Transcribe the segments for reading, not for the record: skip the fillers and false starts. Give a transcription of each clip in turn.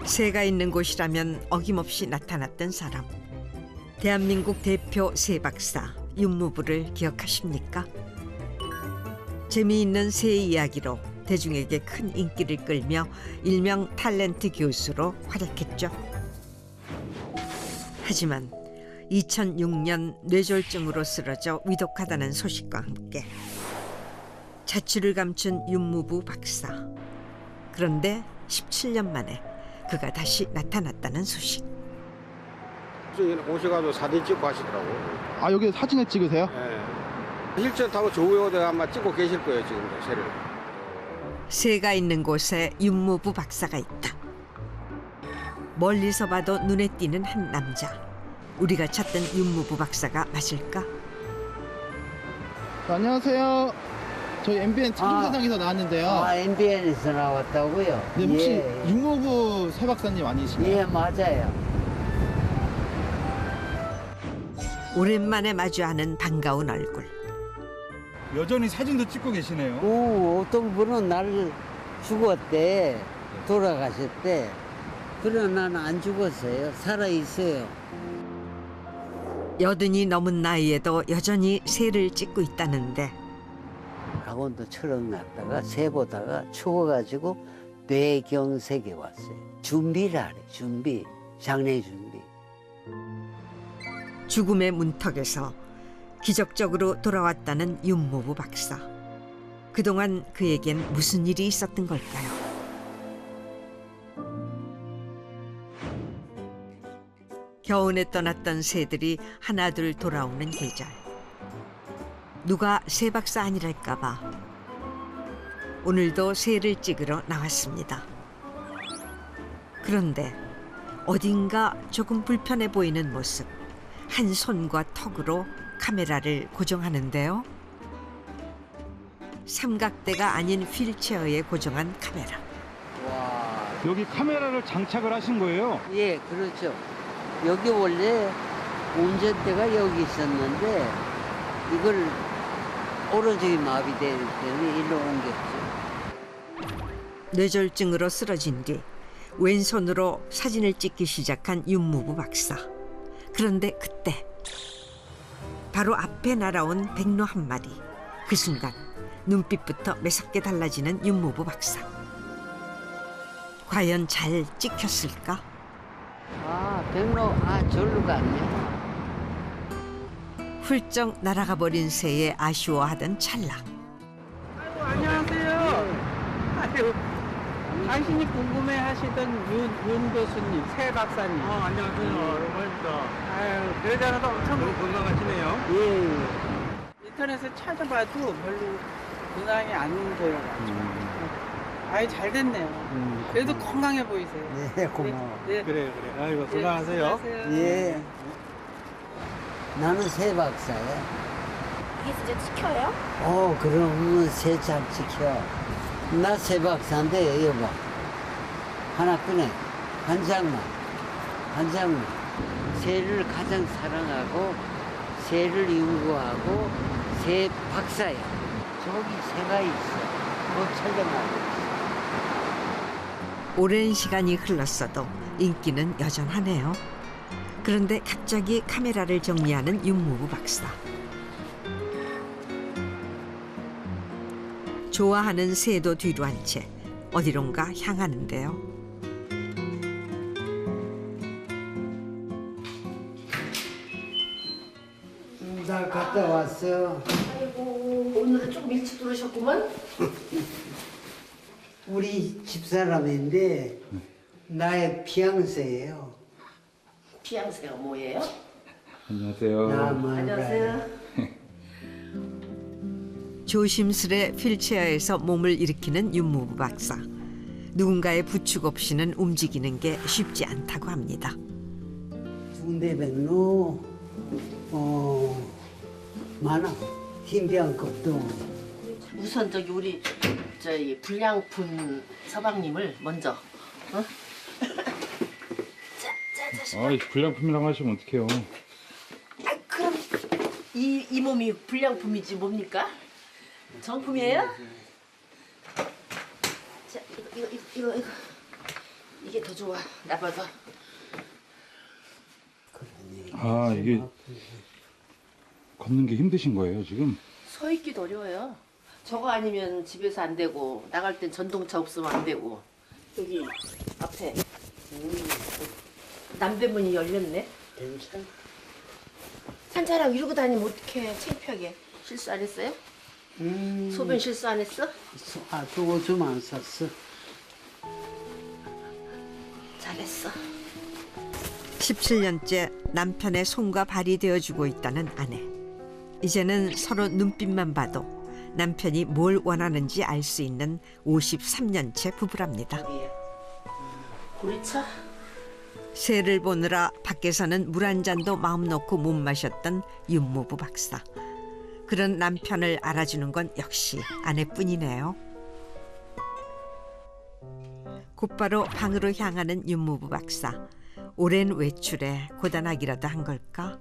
새가 있는 곳이라면 어김없이 나타났던 사람. 대한민국 대표 새 박사 윤무부를 기억하십니까? 재미있는 새 이야기로 대중에게 큰 인기를 끌며 일명 탤런트 교수로 활약했죠. 하지만 2006년 뇌졸중으로 쓰러져 위독하다는 소식과 함께 자취를 감춘 윤무부 박사. 그런데 17년 만에 그가 다시 나타났다는 소식. 오셔가지고 사진 찍고 하시더라고요. 아, 여기 사진을 찍으세요? 네. 힐전 타고 조우호대 아마 찍고 계실 거예요, 지금도 새를. 새가 있는 곳에 윤무부 박사가 있다. 멀리서 봐도 눈에 띄는 한 남자. 우리가 찾던 윤무부 박사가 맞을까? 안녕하세요. 저희 MBN 특집사장에서 나왔는데요. 아, MBN에서 나왔다고요? 네, 혹시 예. 윤무부 새 박사님 아니신가요? 예, 맞아요. 오랜만에 마주하는 반가운 얼굴. 여전히 사진도 찍고 계시네요. 어떤 분은 나를 죽었대, 돌아가셨대. 그러나 나는 안 죽었어요. 살아있어요. 80이 넘은 나이에도 여전히 새를 찍고 있다는데 학원도 철학 났다가 새 보다가 추워가지고 뇌경색에 왔어요. 준비를 하래, 준비. 장례 준비. 죽음의 문턱에서 기적적으로 돌아왔다는 윤무부 박사. 그동안 그에겐 무슨 일이 있었던 걸까요? 겨우내 떠났던 새들이 하나둘 돌아오는 계절. 누가 새 박사 아니랄까 봐 오늘도 새를 찍으러 나왔습니다. 그런데 어딘가 조금 불편해 보이는 모습. 한 손과 턱으로 카메라를 고정하는데요. 삼각대가 아닌 휠체어에 고정한 카메라. 와. 여기 카메라를 장착을 하신 거예요? 예, 그렇죠. 여기 원래 운전대가 여기 있었는데 이걸 오른쪽이 마비되기 때문에 일로 옮겼죠. 뇌졸중으로 쓰러진 뒤 왼손으로 사진을 찍기 시작한 윤무부 박사. 그런데 그때 바로 앞에 날아온 백로 한 마리. 그 순간 눈빛부터 매섭게 달라지는 윤무부 박사. 과연 잘 찍혔을까? 아, 백로, 절로 갔네. 훌쩍 날아가 버린 새에 아쉬워하던 찰나. 아이고, 안녕하세요. 아유, 당신이 궁금해하시던 윤 교수님, 새 박사님. 안녕하세요. 반갑습니다. 아유, 그러잖아도 엄청 건강하시네요. 예. 인터넷에 찾아봐도 별로 근황이 안 되어가지고. 아유, 잘 됐네요. 그래도 건강해 보이세요. 네, 고마워. 네, 네. 그래. 아이고, 건강하세요. 예. 나는 새 박사야. 이게 진짜 지켜요? 그럼 새 잘 지켜. 나 새 박사인데, 여보. 하나 꺼내. 한 장만. 한 장만. 새를 가장 사랑하고, 새를 연구하고, 새 박사야. 저기 새가 있어. 그거 찾아놔. 오랜 시간이 흘렀어도 인기는 여전하네요. 그런데 갑자기 카메라를 정리하는 윤무부 박사. 좋아하는 새도 뒤로 한 채 어디론가 향하는데요. 나 갔다 왔어. 아이고, 오늘은 조금 일찍 들어오셨구만. 우리 집사람인데 나의 피앙세예요. 비양새가 뭐예요? 안녕하세요. 안녕하세요. 조심스레 휠체어에서 몸을 일으키는 윤무부 박사. 누군가의 부축 없이는 움직이는 게 쉽지 않다고 합니다. 중대백로 많아. 흰병급도. 우선 우리 불량품 서방님을 먼저. 어? 자. 불량품이라고 하시면 어떡해요. 그럼 이 몸이 불량품이지 뭡니까? 정품이에요? 자, 이거 이게 더 좋아. 나봐도. 아, 이게 걷는 게 힘드신 거예요, 지금? 서 있기도 어려워요. 저거 아니면 집에서 안 되고 나갈 땐 전동차 없으면 안 되고. 여기 앞에 남대문이 열렸네. 괜찮아. 산자랑 이러고 다니면 어떡해. 창피하게. 실수 안 했어요? 소변 실수 안 했어? 아주 오줌 안 쌌어. 잘했어. 17년째 남편의 손과 발이 되어주고 있다는 아내. 이제는 서로 눈빛만 봐도 남편이 뭘 원하는지 알 수 있는 53년째 부부랍니다. 여기에 우리차? 새를 보느라 밖에서는 물 한 잔도 마음 놓고 못 마셨던 윤모부 박사. 그런 남편을 알아주는 건 역시 아내뿐이네요. 곧바로 방으로 향하는 윤모부 박사. 오랜 외출에 고단하기라도 한 걸까?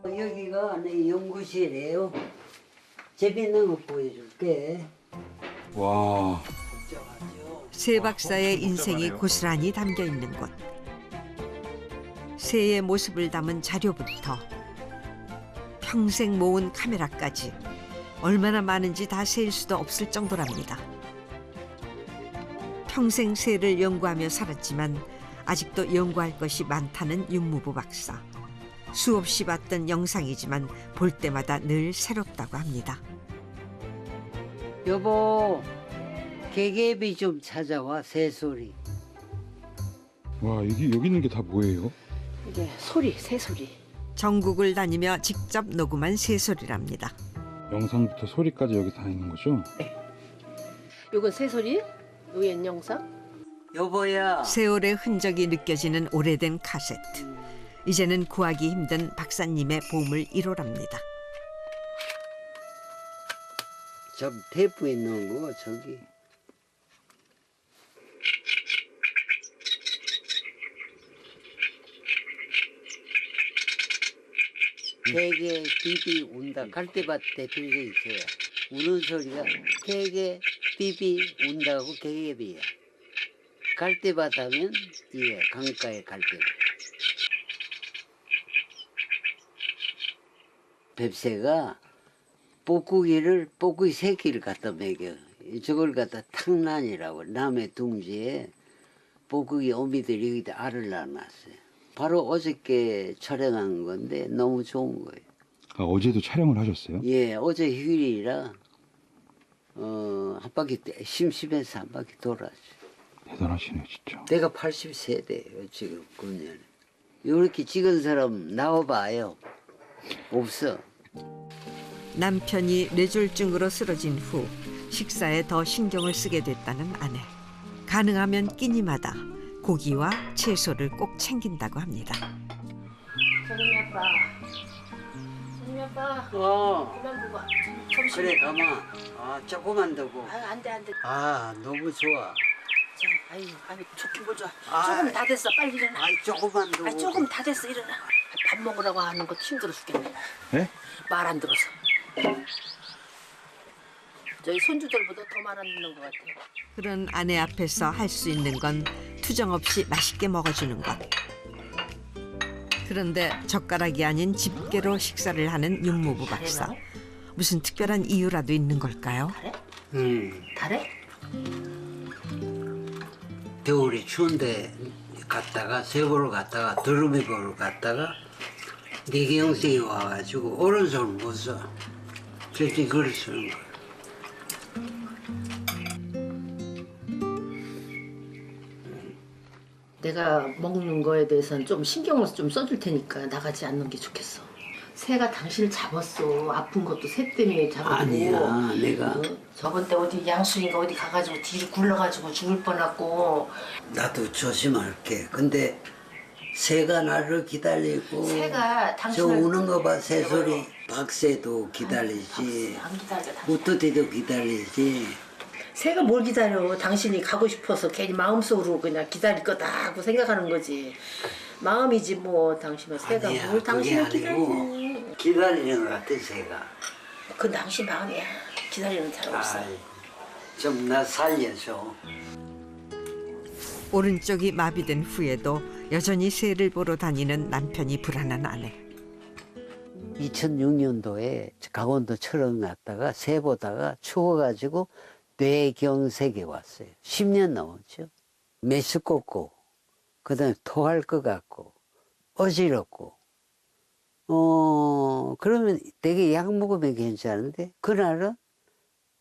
여기가 내 연구실이에요. 재밌는 거 보여줄게. 와, 새 박사의 인생이 고스란히 담겨 있는 곳. 새의 모습을 담은 자료부터 평생 모은 카메라까지 얼마나 많은지 다 셀 수도 없을 정도랍니다. 평생 새를 연구하며 살았지만 아직도 연구할 것이 많다는 윤무부 박사. 수없이 봤던 영상이지만 볼 때마다 늘 새롭다고 합니다. 여보, 개개비 좀 찾아와. 새소리. 와, 여기 있는 게 다 뭐예요? 이게 소리, 새소리. 전국을 다니며 직접 녹음한 새소리랍니다. 영상부터 소리까지 여기 다 있는 거죠? 요건 새소리, 요 옛 영상. 여보야. 세월의 흔적이 느껴지는 오래된 카세트. 이제는 구하기 힘든 박사님의 보물 1호랍니다. 저 테이프 있는 거 저기. 개개 비비 운다. 갈대밭 대표가 있어요. 우는 소리가 개개 비비 운다고 개개비야. 갈대밭 하면 이게 강가의 갈대밭. 뱁새가 뻐꾸기 새끼를 갖다 먹여. 저걸 갖다 탕란이라고 남해 둥지에 뻐꾸기 어미들이 여기다 알을 낳아놨어요. 바로 어저께 촬영한 건데 너무 좋은 거예요. 아, 어제도 촬영을 하셨어요? 예, 어제 휴일이라 한 바퀴 심심해서 한 바퀴 돌았죠. 대단하시네요, 진짜. 내가 80세대예요 지금 금년에. 이렇게 찍은 사람 나와봐요. 없어. 남편이 뇌졸중으로 쓰러진 후 식사에 더 신경을 쓰게 됐다는 아내. 가능하면 끼니마다 고기와 채소를 꼭 챙긴다고 합니다. 선생님 아빠. 선생님 아빠. 그만 보고. 점심. 그래 가만. 아 조금만 더 보. 아유 안 돼 안 돼. 아 너무 좋아. 아유 좋긴 뭘 좋아. 아. 조금 다 됐어. 빨리 일어나. 아 조금만 더. 아 조금 다 됐어. 일어나. 밥 먹으라고 하는 거 힘들어 죽겠네. 네? 말 안 들어서. 저희 손주들보다 더 말 안 듣는 것 같아요. 그런 아내 앞에서 할 수 있는 건 투정 없이 맛있게 먹어주는 것. 그런데 젓가락이 아닌 집게로 식사를 하는 윤무부 박사. 무슨 특별한 이유라도 있는 걸까요? 달에? 겨울이 추운데 갔다가 세보러 갔다가 두루미 보러 갔다가 네개 형생이 와가지고 오른손 못 써. 그랬더니 그걸 쓰는 거야. 내가 먹는 거에 대해서는 좀 신경을 좀 써줄 테니까 나가지 않는 게 좋겠어. 새가 당신을 잡았어. 아픈 것도 새 때문에 잡았고. 아니야, 내가. 저번 때 어디 양수인가 어디 가가지고 뒤로 굴러가지고 죽을 뻔했고. 나도 조심할게. 근데 새가 나를 기다리고. 새가 저 당신을. 우는 거 봐, 새소리. 박새도 기다리지. 안 기다려. 당신. 무토티도 기다리지. 새가 뭘 기다려. 당신이 가고 싶어서 괜히 마음속으로 그냥 기다릴 거다 하고 생각하는 거지. 마음이지 뭐. 당신은 새가 아니야, 뭘 그게 당신을 아니고 기다리니. 기다리는 것 같아, 새가. 그건 당신 마음이야. 기다리는 사람 없어. 아이, 좀 나 살려줘. 오른쪽이 마비된 후에도 여전히 새를 보러 다니는 남편이 불안한 아내. 2006년도에 강원도 철원 갔다가 새 보다가 추워가지고 뇌경색이 왔어요. 10년 넘었죠. 메스 꽂고 그다음에 토할 것 같고 어지럽고 그러면 되게 약 먹으면 괜찮은데 그날은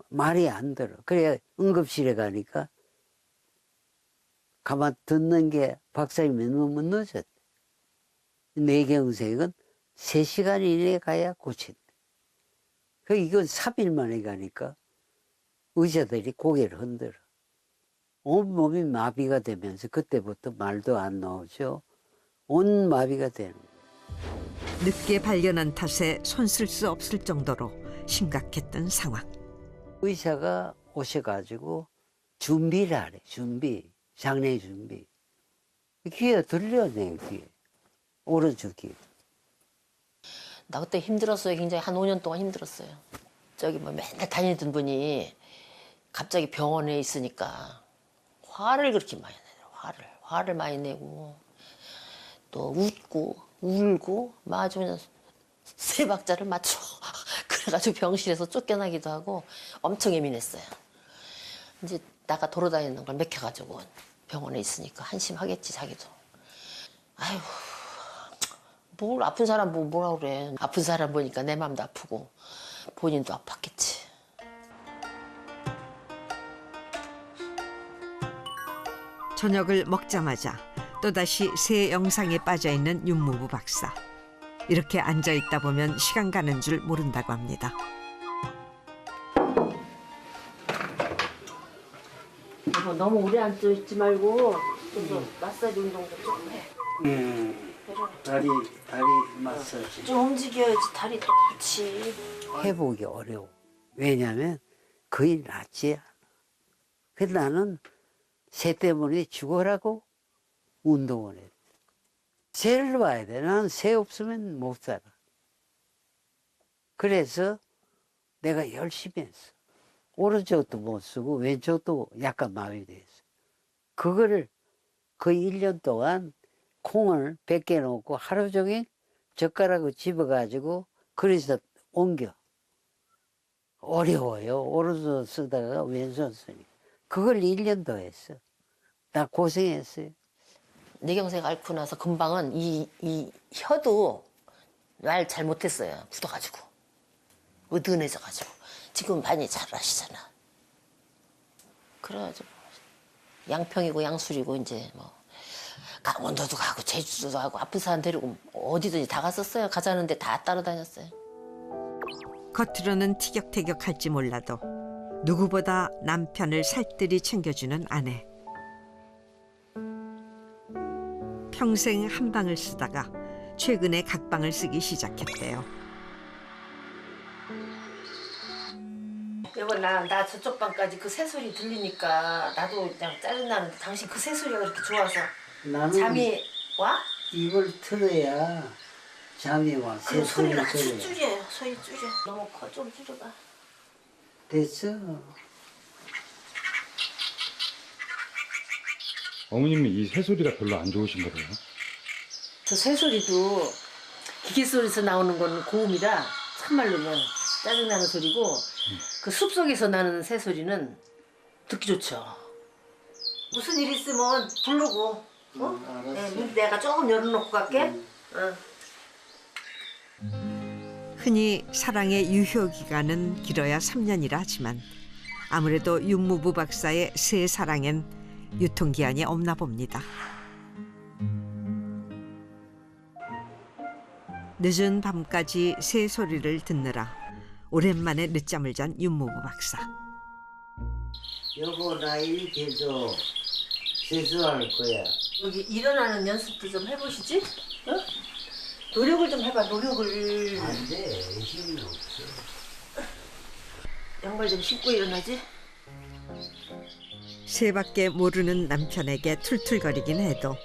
말이 안 들어. 그래야 응급실에 가니까 가만 듣는 게 박사님이 너무 늦었대. 뇌경색은 3시간 이내에 가야 고친대. 이건 3일 만에 가니까 의사들이 고개를 흔들어. 온몸이 마비가 되면서 그때부터 말도 안 나오죠. 온 마비가 되는 거예요. 늦게 발견한 탓에 손 쓸 수 없을 정도로 심각했던 상황. 의사가 오셔가지고 준비를 하래. 장례 준비. 귀에 들려 내 귀에. 오른쪽 귀에. 나 그때 힘들었어요. 굉장히 한 5년 동안 힘들었어요. 저기 뭐 맨날 다니던 분이 갑자기 병원에 있으니까 화를 그렇게 많이 내요. 화를 많이 내고 또 웃고 울고 막 아주 그냥 세 박자를 맞춰. 그래가지고 병실에서 쫓겨나기도 하고 엄청 예민했어요. 이제 나가 돌아다니는 걸 맥혀가지고 병원에 있으니까 한심하겠지 자기도. 아휴 뭘 아픈 사람 뭐라 그래. 아픈 사람 보니까 내 마음도 아프고 본인도 아팠겠지. 저녁을 먹자마자 또다시 새 영상에 빠져있는 윤무부 박사. 이렇게 앉아있다 보면 시간 가는 줄 모른다고 합니다. 여보, 너무 오래 앉아있지 말고 좀 더 마사지 운동 좀 해. 다리 마사지. 좀 움직여야지 다리 또 좋지. 회복이 어려워. 왜냐면 거의 낫지야. 그래서 나는 새 때문에 죽어라고 운동을 해. 새를 봐야 돼. 나는 새 없으면 못 살아. 그래서 내가 열심히 했어. 오른쪽도 못 쓰고 왼쪽도 약간 마비됐어. 그거를 거의 1년 동안 콩을 100개 놓고 하루 종일 젓가락을 집어가지고 그래서 옮겨. 어려워요. 오른손 쓰다가 왼손 쓰니까. 그걸 1년 더 했어. 나 고생했어요. 뇌경색 앓고 나서 금방은 이 혀도 말 잘못했어요. 굳어가지고 어두운해져가지고 지금 많이 잘 아시잖아. 그래가지고 양평이고 양술이고 이제 뭐 강원도도 가고 제주도도 가고 아픈 사람 데리고 어디든지 다 갔었어요. 가자는데 다 따라다녔어요. 겉으로는 티격태격할지 몰라도 누구보다 남편을 살뜰히 챙겨주는 아내. 평생 한 방을 쓰다가 최근에 각방을 쓰기 시작했대요. 여보, 나 저쪽 방까지 그 새소리 들리니까 나도 그냥 짜증나는데 당신 그 새소리가 그렇게 좋아서 나는 잠이 와? 이걸 틀어야 잠이 와. 그 소리를 아주 들어야. 줄여. 소리 줄여. 너무 커. 좀 줄여봐. 됐어. 어머님은 이 새소리가 별로 안 좋으신가 봐요. 저 새소리도 기계 소리에서 나오는 건 고음이라 참말로 그냥 짜증나는 소리고 그 숲속에서 나는 새소리는 듣기 좋죠. 무슨 일 있으면 부르고 네, 문 내가 조금 열어놓고 갈게. 흔히 사랑의 유효 기간은 길어야 3년이라 하지만 아무래도 윤무부 박사의 새 사랑엔 유통기한이 없나 봅니다. 늦은 밤까지 새 소리를 듣느라 오랜만에 늦잠을 잔 윤무부 박사. 여보, 나 이렇게 해서 세수할 거야. 여기 일어나는 연습도 좀 해보시지? 어? 노력을 좀 해봐. 노력을. 안 돼. 힘이 없어. 양말 좀 신고 일어나지? 새밖에 모르는 남편에게 툴툴거리긴 해도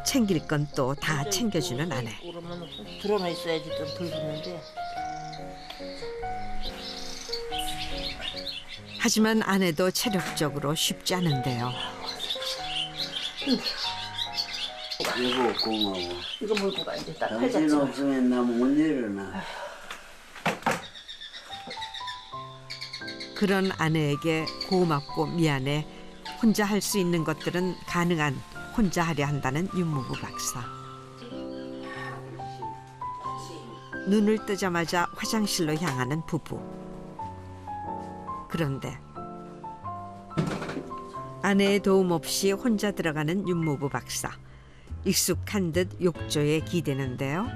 챙길 건 또 다 챙겨주는 아내. 그러면 드러나 있어야지 좀 덜 붙는데. 하지만 아내도 체력적으로 쉽지 않은데요. 여보 고마워. 이거 물고 가 이제 딱 당신 팔자. 없으면 나 못 일어나. 그런 아내에게 고맙고 미안해 혼자 할 수 있는 것들은 가능한 혼자 하려 한다는 윤무부 박사. 눈을 뜨자마자 화장실로 향하는 부부. 그런데 아내의 도움 없이 혼자 들어가는 윤무부 박사. 익숙한 듯 욕조에 기대는데요.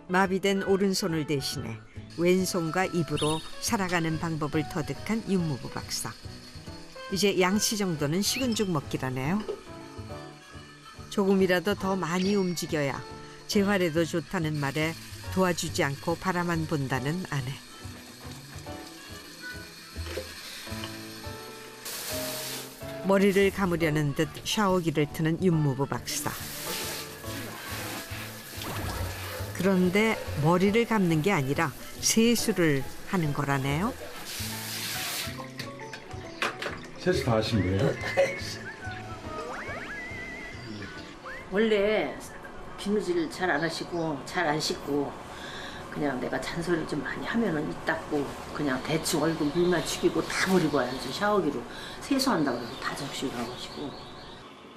마비된 오른손을 대신해 왼손과 입으로 살아가는 방법을 터득한 윤무부 박사. 이제 양치 정도는 식은 죽 먹기라네요. 조금이라도 더 많이 움직여야 재활에도 좋다는 말에 도와주지 않고 바라만 본다는 아내. 머리를 감으려는 듯 샤워기를 트는 윤무부 박사. 그런데 머리를 감는 게 아니라 세수를 하는 거라네요. 세수 다 하신 거예요? 원래 비누질 잘 안 하시고 잘 안 씻고 그냥 내가 잔소리 좀 많이 하면은 입 닦고 그냥 대충 얼굴 물만 죽이고 다 버리고 와야지. 샤워기로 세수한다고 해서 다 적시고 가가지고.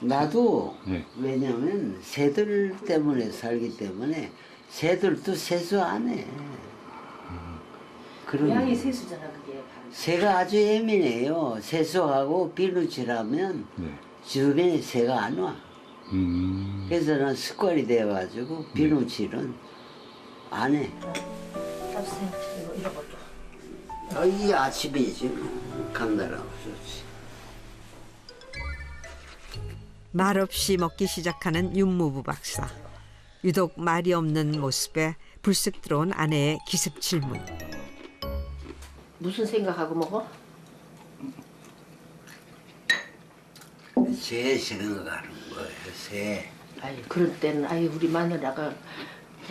나도 네. 왜냐면 새들 때문에 살기 때문에 새들도 세수 안 해. 고양이 세수잖아 그게. 새가 아주 예민해요. 세수하고 비누칠하면 네. 주변에 새가 안 와. 그래서 난 습관이 돼가지고 비누칠은 안 해. 이런 것도. 이 아침이지. 간다라고 좋지. 말없이 먹기 시작하는 윤무부 박사. 유독 말이 없는 모습에 불쑥 들어온 아내의 기습 질문. 무슨 생각하고 먹어? 새 생각하는 거예요. 새. 아이 그럴 때는 아이 우리 마누라가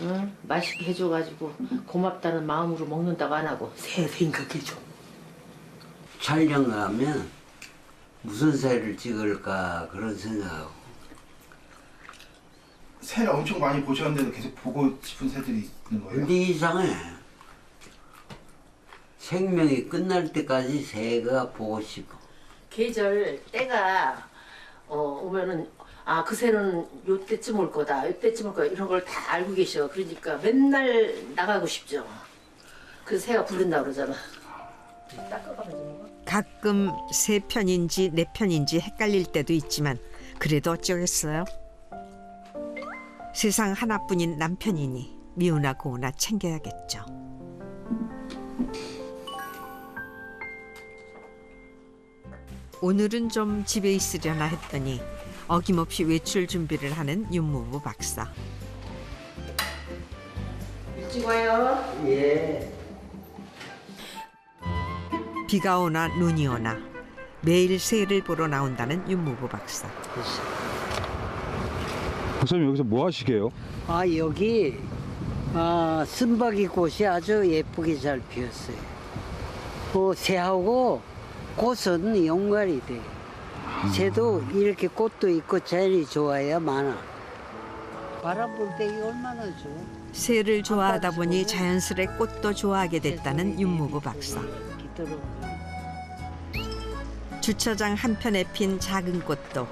응? 맛있게 해줘가지고 고맙다는 마음으로 먹는다고 안 하고 새 생각해줘. 촬영 가면 무슨 새를 찍을까 그런 생각하고. 새를 엄청 많이 보셨는데도 계속 보고 싶은 새들이 있는 거예요? 근데 이상해. 생명이 끝날 때까지 새가 보고 싶어. 계절 때가 오면은 아 그 새는 요때쯤 올 거다 요때쯤 올 거다 이런 걸 다 알고 계셔. 그러니까 맨날 나가고 싶죠. 그 새가 부른다 그러잖아. 가끔 새 편인지 내 편인지 헷갈릴 때도 있지만 그래도 어쩌겠어요. 세상 하나뿐인 남편이니 미우나 고우나 챙겨야겠죠. 오늘은 좀 집에 있으려나 했더니 어김없이 외출 준비를 하는 윤무부 박사. 일찍 와요. 예. 비가 오나 눈이 오나 매일 새를 보러 나온다는 윤무부 박사. 박사님 여기서 뭐 하시게요? 아 여기 쓴바귀 꽃이 아주 예쁘게 잘 피었어요. 새하고 꽃은 연관이 돼. 새도 이렇게 꽃도 있고 자연이 좋아야 많아. 바람 불 때 얼마나 좋아. 새를 좋아하다 보니 자연스레 꽃도 좋아하게 됐다는 윤무부 박사. 주차장 한편에 핀 작은 꽃도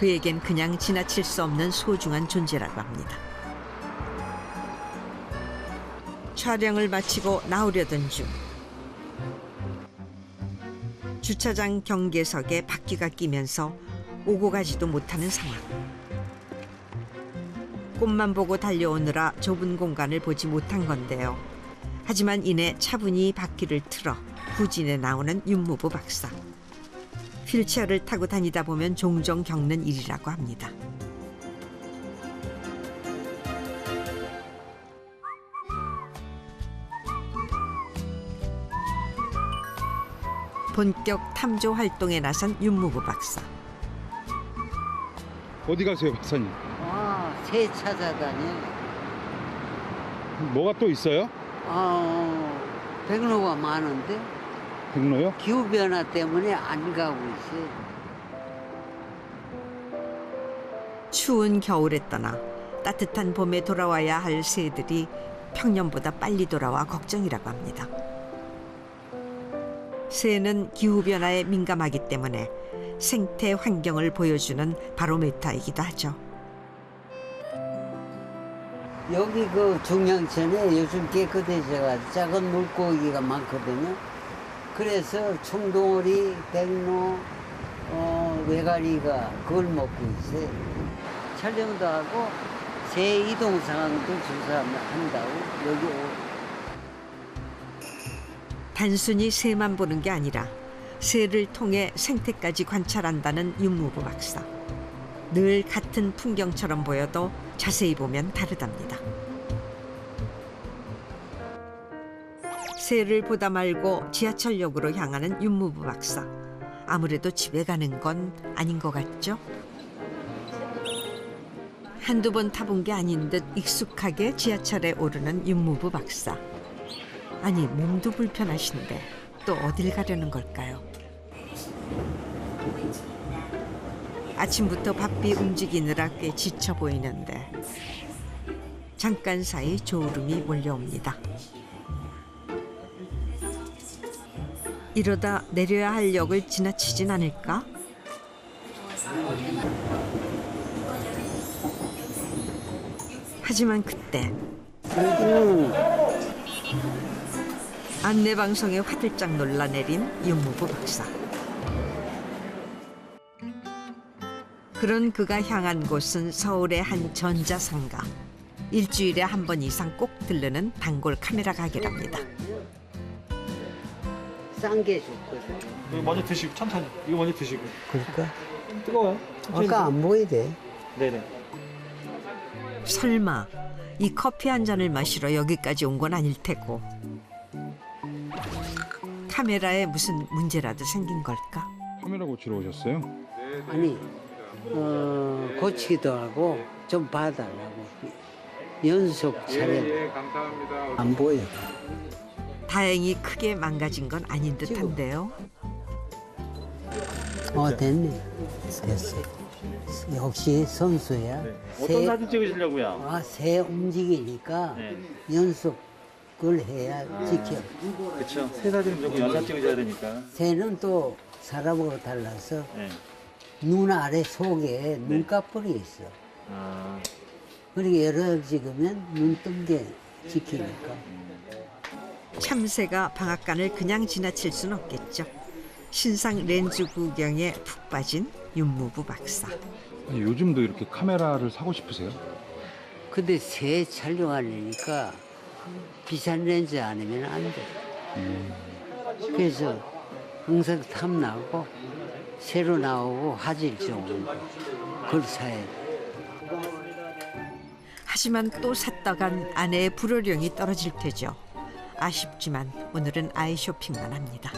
그에겐 그냥 지나칠 수 없는 소중한 존재라고 합니다. 촬영을 마치고 나오려던 중 주차장 경계석에 바퀴가 끼면서 오고 가지도 못하는 상황. 꽃만 보고 달려오느라 좁은 공간을 보지 못한 건데요. 하지만 이내 차분히 바퀴를 틀어 후진에 나오는 윤무부 박사. 휠체어를 타고 다니다 보면 종종 겪는 일이라고 합니다. 본격 탐조 활동에 나선 윤무부 박사. 어디 가세요, 박사님? 새 찾아다녀. 뭐가 또 있어요? 백로가 많은데 백로요? 기후 변화 때문에 안 가고 있어요. 추운 겨울에 떠나 따뜻한 봄에 돌아와야 할 새들이 평년보다 빨리 돌아와 걱정이라고 합니다. 새는 기후변화에 민감하기 때문에 생태 환경을 보여주는 바로미터이기도 하죠. 여기 그 중량천에 요즘 깨끗해져가지고 작은 물고기가 많거든요. 그래서 청동오리, 백로, 외가리가 그걸 먹고 있어요. 촬영도 하고 새 이동 상황도 조사한다고 여기 단순히 새만 보는 게 아니라 새를 통해 생태까지 관찰한다는 윤무부 박사. 늘 같은 풍경처럼 보여도 자세히 보면 다르답니다. 새를 보다 말고 지하철역으로 향하는 윤무부 박사. 아무래도 집에 가는 건 아닌 것 같죠? 한두 번 타본 게 아닌 듯 익숙하게 지하철에 오르는 윤무부 박사. 아니, 몸도 불편하신데 또 어딜 가려는 걸까요? 아침부터 바삐 움직이느라 꽤 지쳐 보이는데 잠깐 사이 졸음이 몰려옵니다. 이러다 내려야 할 역을 지나치진 않을까? 하지만 그때 안내방송에 화들짝 놀라내린 윤무부 박사. 그런 그가 향한 곳은 서울의 한 전자상가. 일주일에 한 번 이상 꼭 들르는 단골 카메라 가게랍니다. 싼 게 좋거든. 이거 먼저 드시고 천천히. 이거 먼저 드시고. 그러니까 뜨거워요? 천천히 아까 안 보이대. 네네. 설마 이 커피 한 잔을 마시러 여기까지 온 건 아닐 테고. 카메라에 무슨 문제라도 생긴 걸까? 카메라 고치러 오셨어요? 아니 고치기도 하고 좀 봐달라고. 연속 촬영. 감사합니다. 안 보여. 다행히 크게 망가진 건 아닌 듯한데요. 됐네. 됐어. 역시 선수야. 어떤 사진 찍으시려고요? 새 움직이니까 네. 연속을 해야 지켜. 그렇죠. 새 사진 무조건 연사 찍으셔야 되니까. 새는 또 사람하고 달라서 네. 눈 아래 속에 눈꺼풀이 있어. 아, 그리고 여러 찍으면 눈 뜬 게 지키니까. 참새가 방앗간을 그냥 지나칠 순 없겠죠. 신상 렌즈 구경에 푹 빠진 윤무부 박사. 아니, 요즘도 이렇게 카메라를 사고 싶으세요? 근데 새 촬영하려니까 비싼 렌즈 아니면 안 돼. 그래서 항상 탐나고 새로 나오고 화질 좋은 거 그걸 사야 돼. 하지만 또 샀다간 아내의 불호령이 떨어질 테죠. 아쉽지만 오늘은 아이 쇼핑만 합니다.